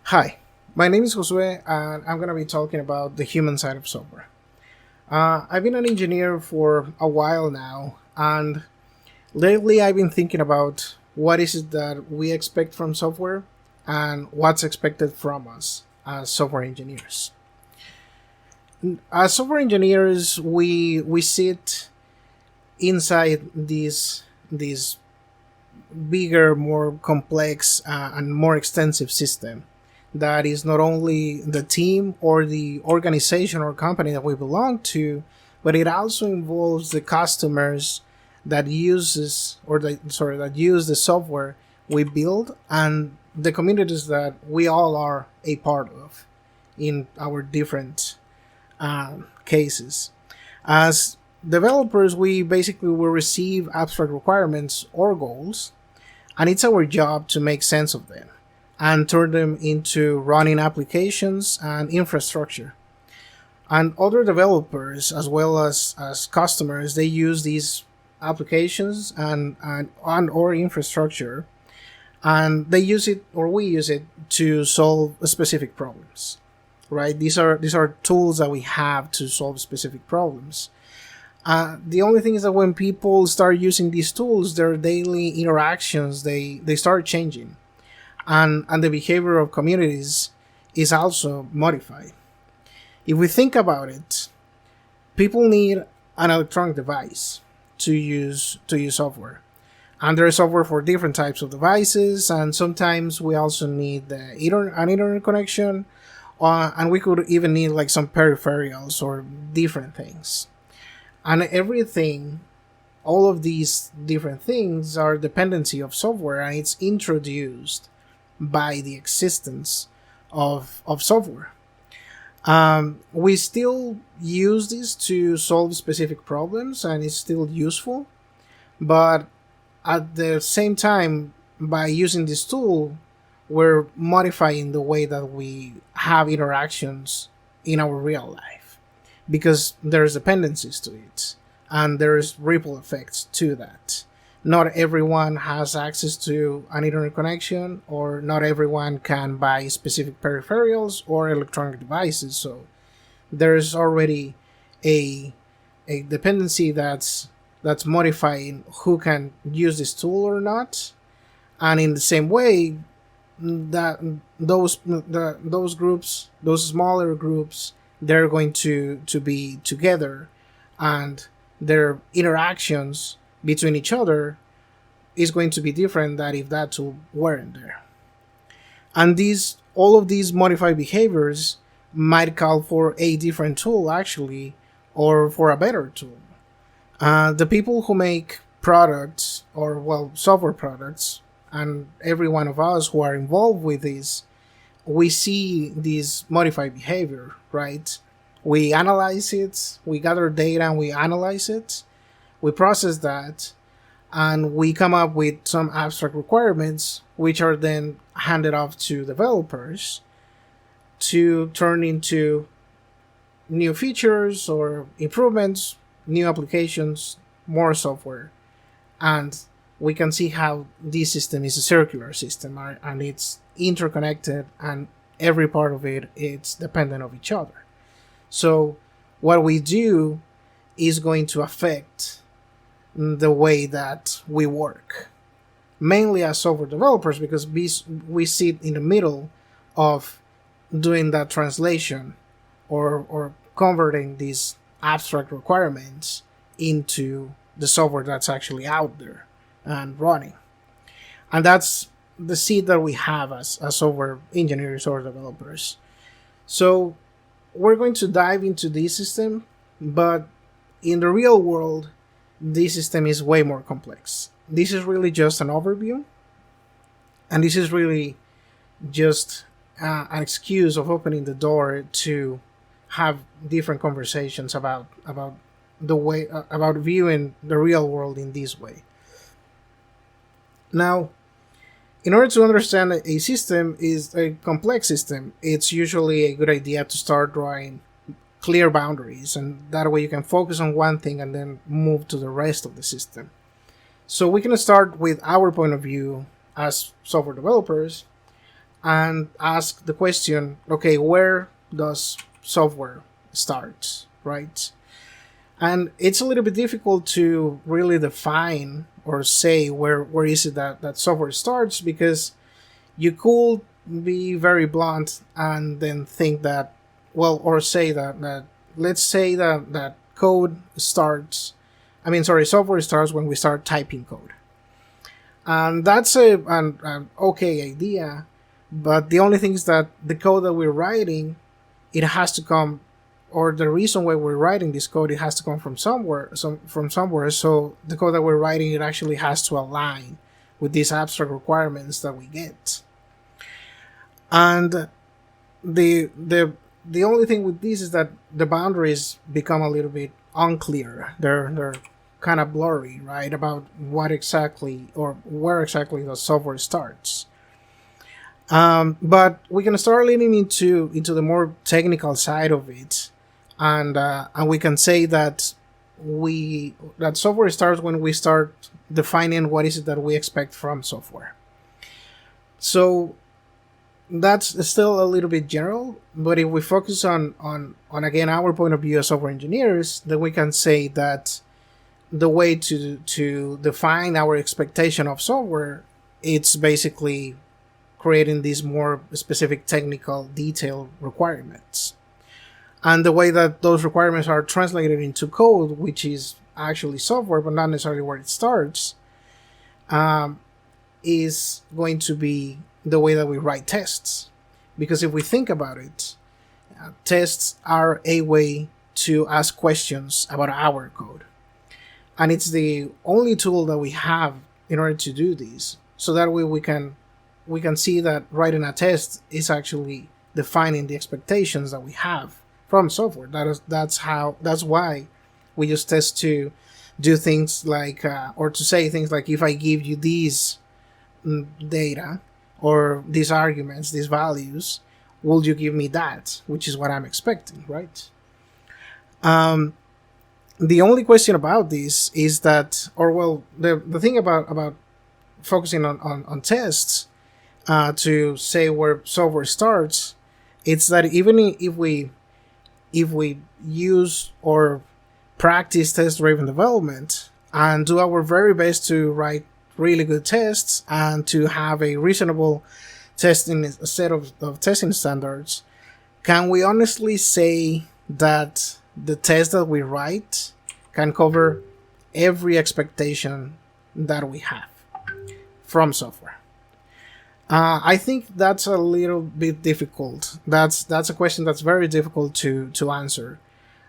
Hi, my name is Josue, and I'm going to be talking about the human side of software. I've been an engineer for a while now, and lately I've been thinking about what is it that we expect from software and what's expected from us as software engineers. As software engineers, we sit inside this bigger, more complex, and more extensive system that is not only the team or the organization or company that we belong to, but it also involves the customers that uses or that use the software we build and the communities that we all are a part of in our different cases. As developers, we basically will receive abstract requirements or goals, and it's our job to make sense of them and turn them into running applications and infrastructure. And other developers, as well as customers, they use these applications and or infrastructure, and they use it or we use it to solve specific problems. Right? These are tools that we have to solve specific problems. The only thing is that when people start using these tools, their daily interactions they start changing, and the behavior of communities is also modified. If we think about it, people need an electronic device to use software, and there is software for different types of devices, and sometimes we also need an internet connection, and we could even need like some peripherals or different things. And everything, all of these different things are dependency of software, and it's introduced by the existence of software. We still use this to solve specific problems, and it's still useful, but at the same time, by using this tool, we're modifying the way that we have interactions in our real life because there's dependencies to it and there's ripple effects to that. Not everyone has access to an internet connection, or not everyone can buy specific peripherals or electronic devices. So there's already a dependency that's modifying who can use this tool or not. And in the same way, that those groups, those smaller groups, they're going to be together, and their interactions between each other is going to be different than if that tool weren't there. And these all of these modified behaviors might call for a different tool actually, or for a better tool. The people who make products, or well, software products, and every one of us who are involved with this, we see this modified behavior, right? We analyze it, we gather data and we analyze it, we process that, and we come up with some abstract requirements, which are then handed off to developers to turn into new features or improvements, new applications, more software. And we can see how this system is a circular system, and it's interconnected, and every part of it is dependent of each other. So what we do is going to affect the way that we work, mainly as software developers, because we sit in the middle of doing that translation, or converting these abstract requirements into the software that's actually out there and running. And that's the seat that we have as software engineers or developers. So we're going to dive into this system, but in the real world, this system is way more complex. This is really just an overview, and this is really just an excuse of opening the door to have different conversations about the way about viewing the real world in this way. Now, in order to understand a system is a complex system, it's usually a good idea to start drawing clear boundaries, and that way you can focus on one thing and then move to the rest of the system. So we can start with our point of view as software developers, and ask the question, okay, where does software start, right? And it's a little bit difficult to really define or say where is it that software starts, because you could be very blunt and then think that, well, or say that let's say that code starts, software starts when we start typing code. And that's an okay idea, but the only thing is that the code that we're writing, it has to come, or the reason why we're writing this code, it has to come from somewhere. So the code that we're writing, it actually has to align with these abstract requirements that we get. And the only thing with this is that the boundaries become a little bit unclear. They're kind of blurry, right? About what exactly or where exactly the software starts. But we can start leaning into the more technical side of it, and we can say that software starts when we start defining what is it that we expect from software. So that's still a little bit general, but if we focus on again our point of view as software engineers, then we can say that the way to define our expectation of software, it's basically creating these more specific technical detailed requirements. And the way that those requirements are translated into code, which is actually software, but not necessarily where it starts, is going to be the way that we write tests. Because if we think about it, tests are a way to ask questions about our code. And it's the only tool that we have in order to do this. So that way we can see that writing a test is actually defining the expectations that we have from software. That's why we use tests to do things like, or to say things like, if I give you these data or these arguments, these values, will you give me that, which is what I'm expecting, right? The only question about this is that, the thing about focusing on tests, to say where software starts, it's that even if we use or practice test-driven development and do our very best to write really good tests and to have a reasonable set of testing standards, can we honestly say that the test that we write can cover every expectation that we have from software? I think that's a little bit difficult. That's a question that's very difficult to answer,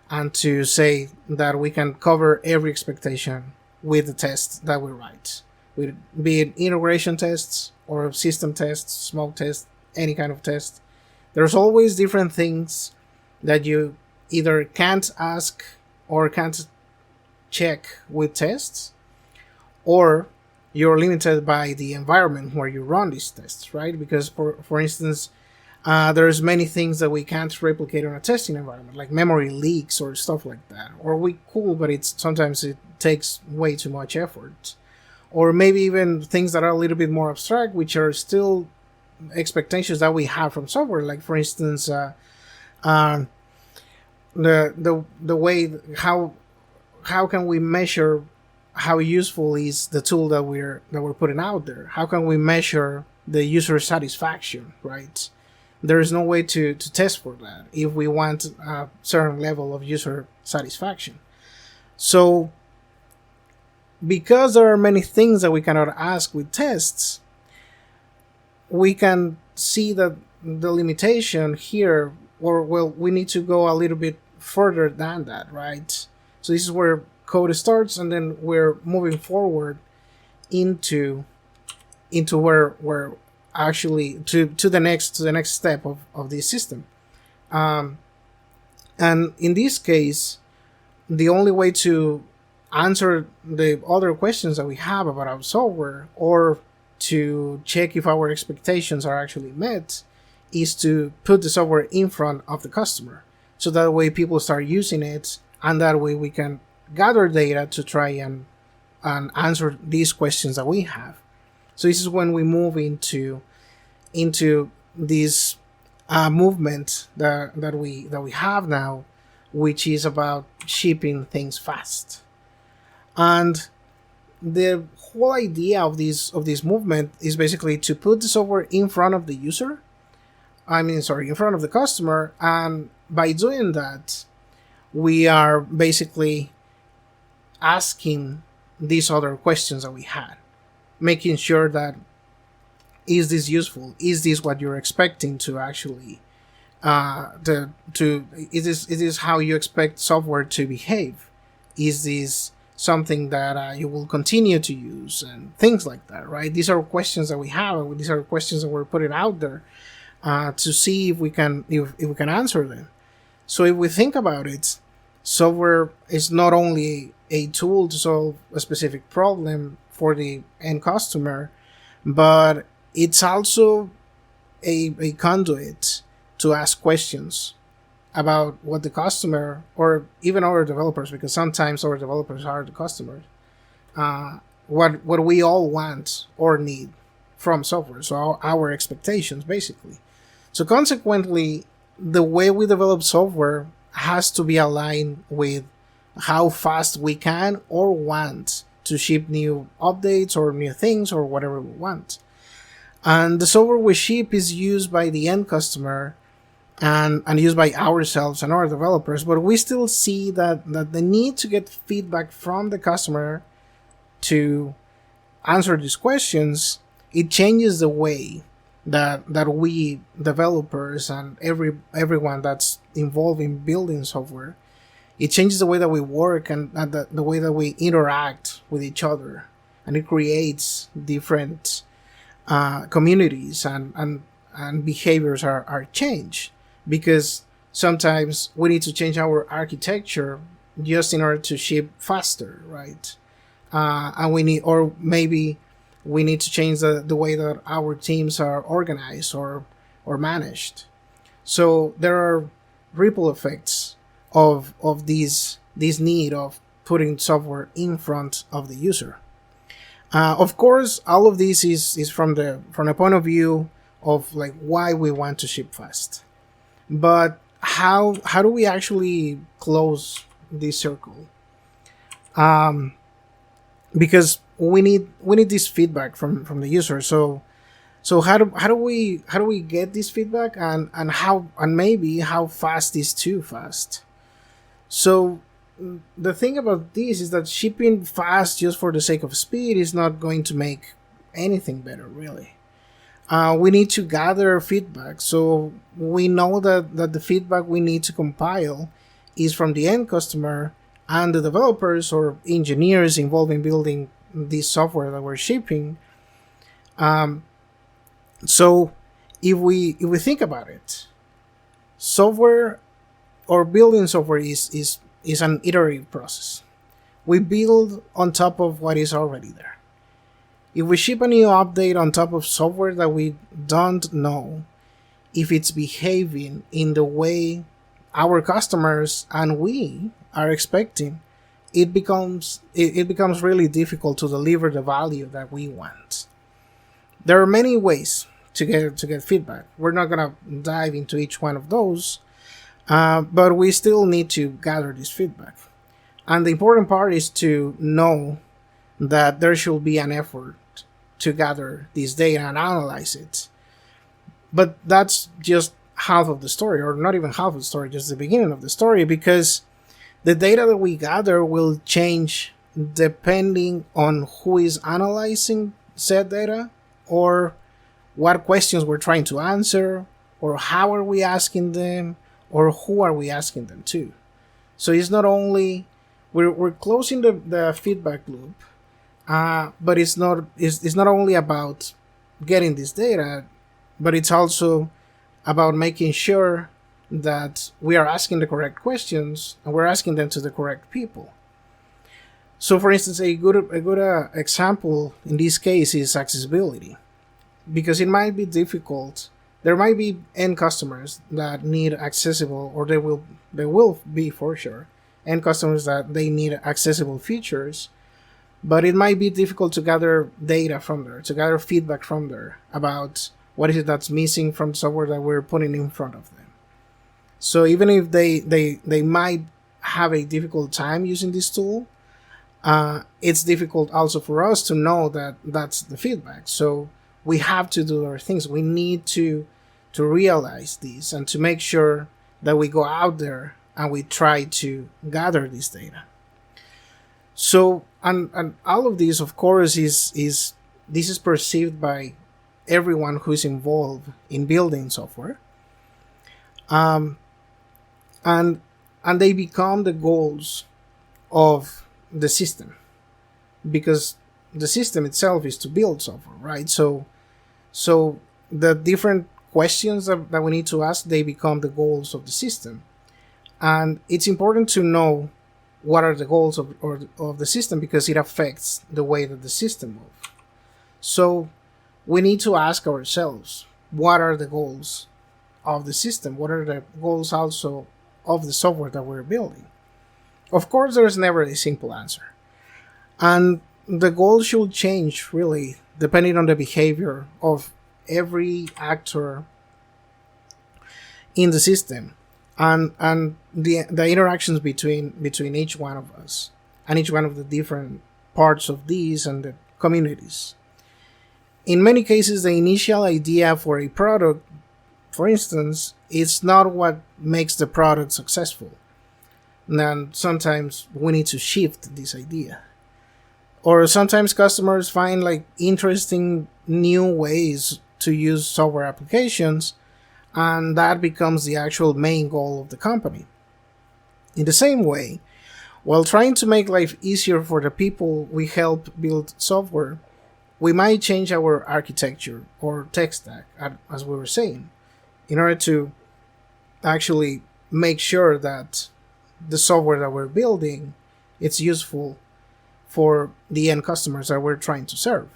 and to say that we can cover every expectation with the tests that we write, be it integration tests or system tests, smoke tests, any kind of test. There's always different things that you either can't ask or can't check with tests, or you're limited by the environment where you run these tests, right? Because for instance, there's many things that we can't replicate on a testing environment, like memory leaks or stuff like that. Or we could, but sometimes it takes way too much effort. Or maybe even things that are a little bit more abstract, which are still expectations that we have from software. Like for instance, the way how can we measure how useful is the tool that we're putting out there? How can we measure the user satisfaction, right? There is no way to test for that if we want a certain level of user satisfaction. So because there are many things that we cannot ask with tests, we can see that the limitation here, we need to go a little bit further than that, right? So this is where code starts, and then we're moving forward into where actually to the next step of this system. And in this case, the only way to answer the other questions that we have about our software, or to check if our expectations are actually met, is to put the software in front of the customer. So that way people start using it, and that way we can gather data to try and answer these questions that we have. So this is when we move into this movement that we have now, which is about shipping things fast. And the whole idea of this movement is basically to put the software in front of the user. In front of the customer, and by doing that, we are basically asking these other questions that we had, making sure that is this useful? Is this what you're expecting to actually to is this how you expect software to behave? Is this something that you will continue to use, and things like that, right? These are questions that we have, and these are questions that we're putting out there to see if we can answer them. So if we think about it, software is not only a tool to solve a specific problem for the end customer, but it's also a conduit to ask questions about what the customer, or even our developers, because sometimes our developers are the customers, what we all want or need from software. So our expectations, basically. So consequently, the way we develop software has to be aligned with how fast we can or want to ship new updates or new things or whatever we want. And the software we ship is used by the end customer and used by ourselves and our developers, but we still see that the need to get feedback from the customer to answer these questions, it changes the way that we developers and everyone that's involved in building software, it changes the way that we work and the way that we interact with each other, and it creates different communities, and behaviors are changed, because sometimes we need to change our architecture just in order to ship faster, right? And we need, or maybe we need to change the way that our teams are organized or managed. So there are ripple effects of this need of putting software in front of the user. Of course, all of this is from the point of view of like why we want to ship fast. But how do we actually close this circle? Because we need this feedback from the user. So how do we get this feedback, and maybe how fast is too fast? So the thing about this is that shipping fast just for the sake of speed is not going to make anything better, really. We need to gather feedback, so we know that the feedback we need to compile is from the end customer and the developers or engineers involved in building this software that we're shipping. So if we think about it, software or building software is an iterative process. We build on top of what is already there. If we ship a new update on top of software that we don't know if it's behaving in the way our customers and we are expecting, it becomes really difficult to deliver the value that we want. There are many ways to get feedback. We're not gonna dive into each one of those, but we still need to gather this feedback. And the important part is to know that there should be an effort to gather this data and analyze it. But that's just half of the story, or not even half of the story, just the beginning of the story, because the data that we gather will change depending on who is analyzing said data, or what questions we're trying to answer, or how are we asking them, or who are we asking them to. So it's not only we're closing the feedback loop, but it's not only about getting this data, but it's also about making sure that we are asking the correct questions and we're asking them to the correct people. So, for instance, a good example in this case is accessibility, because it might be difficult. There might be end customers that need accessible, or there will be for sure end customers that they need accessible features, but it might be difficult to gather data from there, to gather feedback from there about what is it that's missing from the software that we're putting in front of them. So even if they might have a difficult time using this tool, it's difficult also for us to know that that's the feedback. So we have to do our things. We need to realize this and to make sure that we go out there and we try to gather this data. So and all of this, of course, is this is perceived by everyone who's involved in building software, and they become the goals of the system, because the system itself is to build software, right? So the different questions that we need to ask, they become the goals of the system, and it's important to know what are the goals of the system, because it affects the way that the system moves. So we need to ask ourselves, what are the goals of the system? What are the goals also of the software that we're building? Of course, there's never a simple answer. And the goals should change, really, depending on the behavior of every actor in the system, and the interactions between each one of us and each one of the different parts of these and the communities. In many cases, the initial idea for a product, for instance, is not what makes the product successful. And sometimes we need to shift this idea. Or sometimes customers find like interesting new ways to use software applications, and that becomes the actual main goal of the company. In the same way, while trying to make life easier for the people we help build software, we might change our architecture or tech stack, as we were saying, in order to actually make sure that the software that we're building, it's useful for the end customers that we're trying to serve.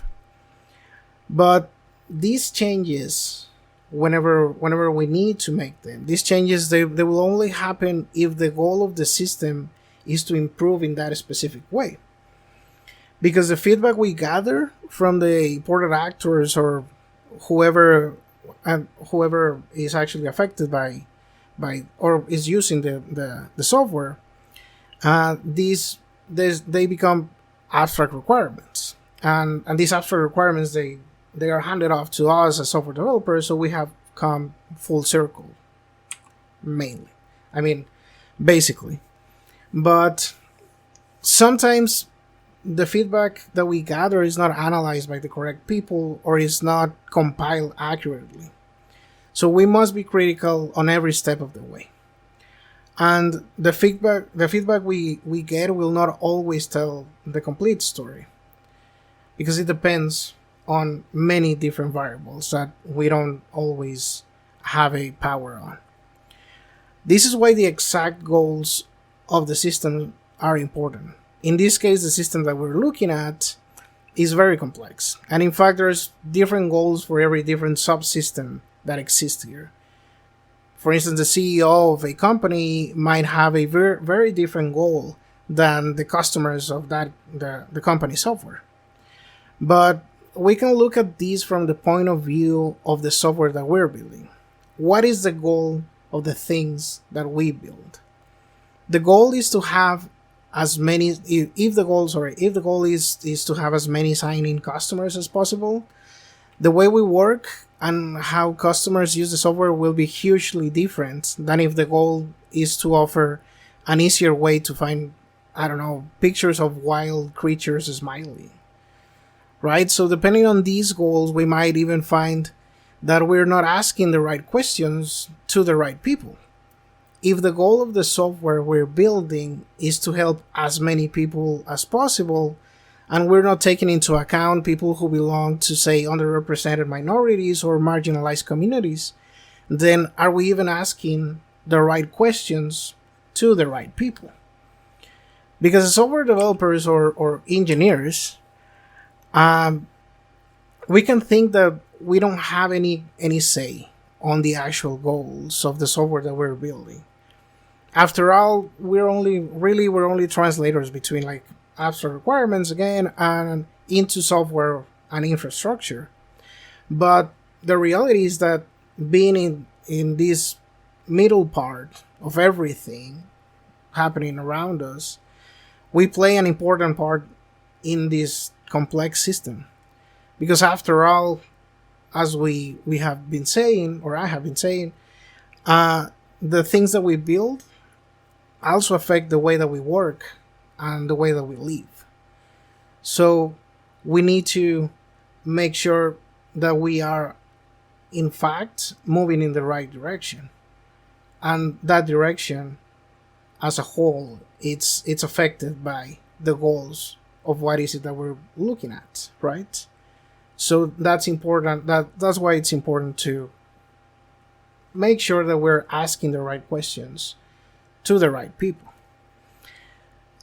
But these changes, whenever we need to make them, these changes, they will only happen if the goal of the system is to improve in that specific way. Because the feedback we gather from the important actors or whoever is actually affected by or is using the software, they become abstract requirements, and these abstract requirements, they are handed off to us as software developers. So we have come full circle, mainly. I mean, basically. But sometimes the feedback that we gather is not analyzed by the correct people or is not compiled accurately. So we must be critical on every step of the way. And the feedback we get will not always tell the complete story, because it depends on many different variables that we don't always have a power on. This is why the exact goals of the system are important. In this case, the system that we're looking at is very complex. And in fact, there's different goals for every different subsystem that exists here. For instance, the CEO of a company might have a very, very different goal than the customers of the company software. But we can look at these from the point of view of the software that we're building. What is the goal of the things that we build? The goal is to have as many, if the goal is to have as many sign-in customers as possible, the way we work and how customers use the software will be hugely different than if the goal is to offer an easier way to find, I don't know, pictures of wild creatures smiling. Right? So depending on these goals, we might even find that we're not asking the right questions to the right people. If the goal of the software we're building is to help as many people as possible, and we're not taking into account people who belong to, say, underrepresented minorities or marginalized communities, then are we even asking the right questions to the right people? Because as software developers or engineers, we can think that we don't have any say on the actual goals of the software that we're building. After all, we're only translators between like abstract requirements again and into software and infrastructure. But the reality is that being in this middle part of everything happening around us, we play an important part in this complex system. Because after all, as we have been saying, or I have been saying, the things that we build also affect the way that we work and the way that we live. So we need to make sure that we are, in fact, moving in the right direction. And that direction, as a whole, it's affected by the goals of what is it that we're looking at, right? So that's important. That's why it's important to make sure that we're asking the right questions to the right people.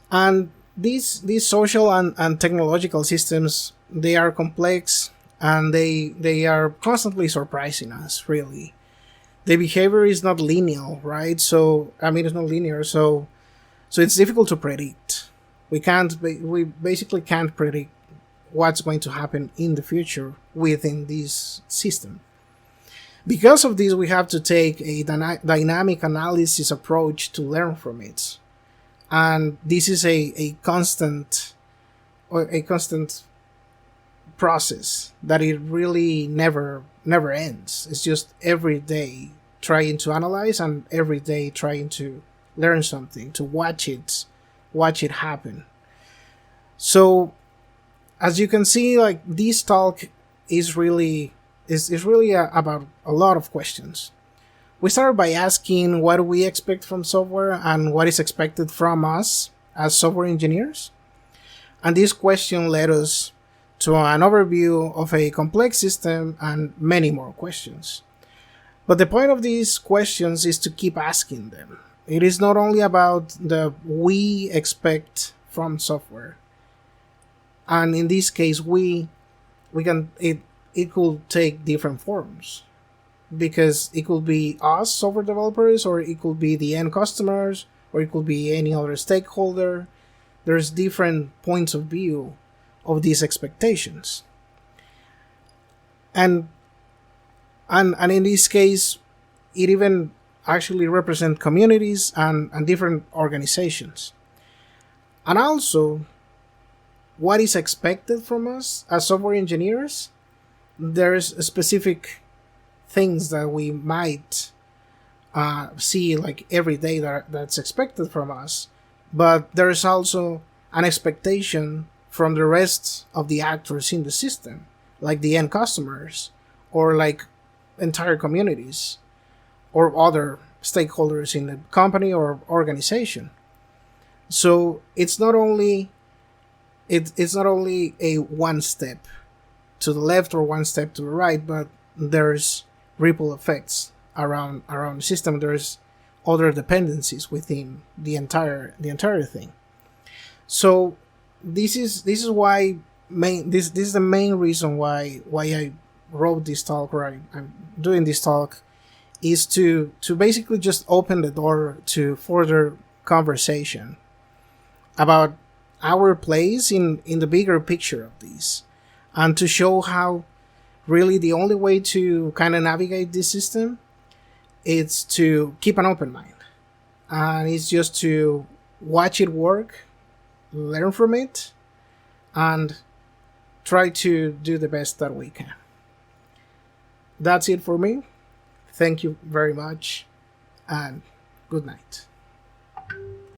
And these social and technological systems, they are complex, and they are constantly surprising us, really. The behavior is not linear, right? So I mean, it's not linear, so it's difficult to predict. We basically can't predict what's going to happen in the future within this system. Because of this, we have to take a dynamic analysis approach to learn from it. And this is a constant process that it really never ends. It's just every day trying to analyze, and every day trying to learn something, to watch it happen. So as you can see, like, this talk is really about a lot of questions. We started by asking what do we expect from software and what is expected from us as software engineers. And this question led us to an overview of a complex system and many more questions. But the point of these questions is to keep asking them. It is not only about the we expect from software. And in this case, we can it could take different forms, because it could be us software developers, or it could be the end customers, or it could be any other stakeholder. There's different points of view of these expectations. And in this case, it even actually represents communities and different organizations. And also, what is expected from us as software engineers, there's specific things that we might see like every day that's expected from us, but there's also an expectation from the rest of the actors in the system, like the end customers, or like entire communities, or other stakeholders in the company or organization. So it's not only a one step to the left or one step to the right, but there's ripple effects around the system. There's other dependencies within the entire thing. So this is the main reason why I wrote this talk, or I'm doing this talk, is to basically just open the door to further conversation about our place in the bigger picture of this, and to show how really the only way to kind of navigate this system is to keep an open mind, and it's just to watch it work, learn from it, and try to do the best that we can. That's it for me. Thank you very much, and good night.